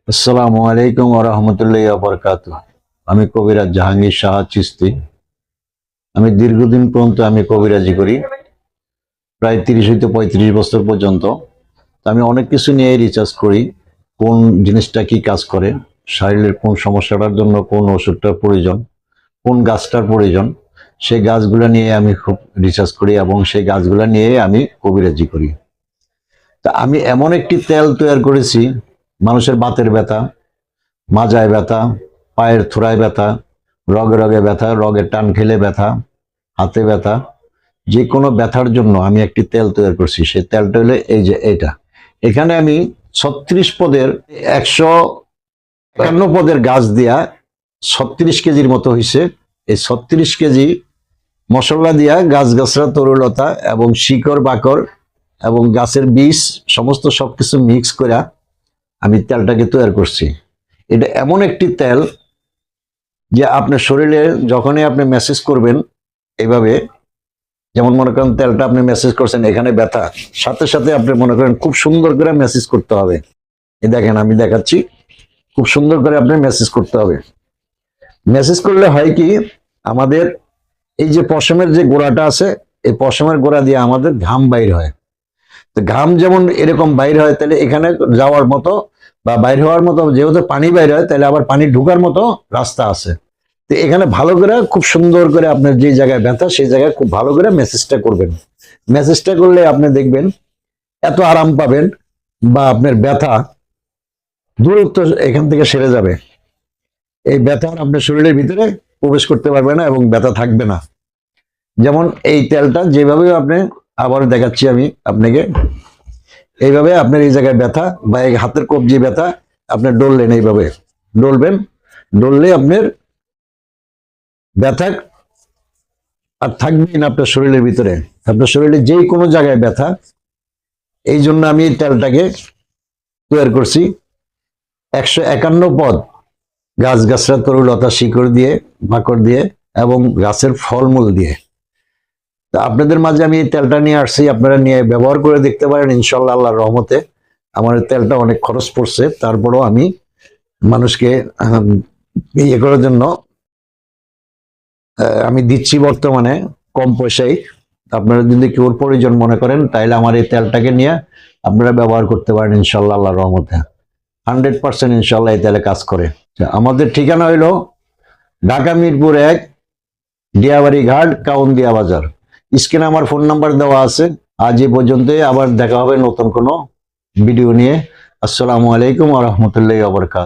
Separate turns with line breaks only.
আসসালামু আলাইকুম ওয়া রাহমাতুল্লাহি ওয়া বারাকাতুহু। আমি কবিরাজ জাহাঙ্গীর শাহ চিশতি। আমি দীর্ঘদিন পর্যন্ত কবিরাজি করি, প্রায় 30 হইতে 35 বছর পর্যন্ত। তো আমি অনেক কিছু নিয়ে রিসার্চ করি, কোন জিনিসটা কি কাজ করে, শরীরের কোন সমস্যাটার জন্য কোন ওষুধটার প্রয়োজন, কোন গাছটার প্রয়োজন, সেই গাছগুলো নিয়ে আমি খুব রিসার্চ করি এবং সেই গাছগুলো নিয়ে আমি কবিরাজি করি। তা আমি এমন একটি তেল তৈরি করেছি, মানুষের বাতের ব্যথা, মাজায় ব্যথা, পায়ের থোড়ায় ব্যথা, রগে রগে ব্যথা, রগে টান খেলে ব্যথা, হাতে ব্যথা, যে কোনো ব্যথার জন্য আমি একটি তেল তৈরি করছি। সেই তেলটা হলো এই যে এটা। এখানে আমি 36 পদের 151 পদের গাছ দিয়া 36 কেজির মতো হয়েছে। এই 36 কেজি মশলা দিয়া গাছগাছরা, তরুলতা এবং শিকড় বাকড় এবং গাছের বীজ সমস্ত সবকিছু মিক্স করে আমি তেলটাকে তৈরি করছি। এটা এমন একটি তেল যে আপনার শরীরে যখনই আপনি মেসেজ করবেন, এইভাবে যেমন মনে করেন তেলটা আপনি মেসেজ করছেন, এখানে ব্যথা, সাথে সাথে আপনি মনে করেন খুব সুন্দর করে মেসেজ করতে হবে। এই দেখেন আমি দেখাচ্ছি, খুব সুন্দর করে আপনি মেসেজ করতে হবে। মেসেজ করলে হয় কি, আমাদের এই যে পশমের যে গোড়াটা আছে, এই পশমের গোড়া দিয়ে আমাদের ঘাম বাইর হয়। তো ঘাম যেমন এরকম বাইর হয়, তাহলে এখানে যাওয়ার মতো বা বাইর হওয়ার মতো, যেহেতু পানি বাইর হয়, তাহলে আবার পানি ঢুকার মতো রাস্তা আছে। তো এখানে ভালো করে খুব সুন্দর করে আপনার যে জায়গায় ব্যথা, সেই জায়গায় খুব ভালো করে মেসেজটা করবেন। মেসেজটা করলে আপনি দেখবেন এত আরাম পাবেন, বা আপনার ব্যথা দূরত্ব এখান থেকে সেরে যাবে। এই ব্যথা আপনার শরীরের ভিতরে প্রবেশ করতে পারবে না এবং ব্যথা থাকবে না। যেমন এই তেলটা যেভাবে আপনি, আবার দেখাচ্ছি আমি আপনাকে, এইভাবে আপনার এই জায়গায় ব্যথা বা এই হাতের কবজি ব্যথা, আপনি ডললেন, এইভাবে ডলবেন, ডললে আপনার ব্যথা আর থাকবেই না আপনার শরীরের ভিতরে। আপনার শরীরে যেই কোনো জায়গায় ব্যথা, এই জন্য আমি এই তেলটাকে তৈরি করছি। 151 পদ গাছগাছরা, তরুলতা, শিকড় দিয়ে, বাকড় দিয়ে এবং গাছের ফলমূল দিয়ে। তা আপনাদের মাঝে আমি এই তেলটা নিয়ে আসছি, আপনারা নিয়ে ব্যবহার করে দেখতে পারেন। ইনশাল্লাহ আল্লাহর রহমতে আমার এই তেলটা অনেক খরচ পড়ছে, তারপরেও আমি মানুষকে ইয়ে করার জন্য আমি দিচ্ছি বর্তমানে কম পয়সায়। আপনারা যদি কেউ প্রয়োজন মনে করেন, তাহলে আমার এই তেলটাকে নিয়ে আপনারা ব্যবহার করতে পারেন ইনশাল্লাহ আল্লাহর রহমতে। 100% ইনশাল্লাহ এই তেলে কাজ করে। আমাদের ঠিকানা হইল ঢাকা মিরপুর 1, ডিয়াবাড়ি ঘাট, কাউন্দিয়া বাজার। স্ক্রিনে আমার ফোন নাম্বার দেওয়া আছে। আজ এই পর্যন্তই, আবার দেখা হবে নতুন কোনো ভিডিও নিয়ে। আসসালামু আলাইকুম ওয়া রাহমাতুল্লাহি ওয়া বারাকাতুহু।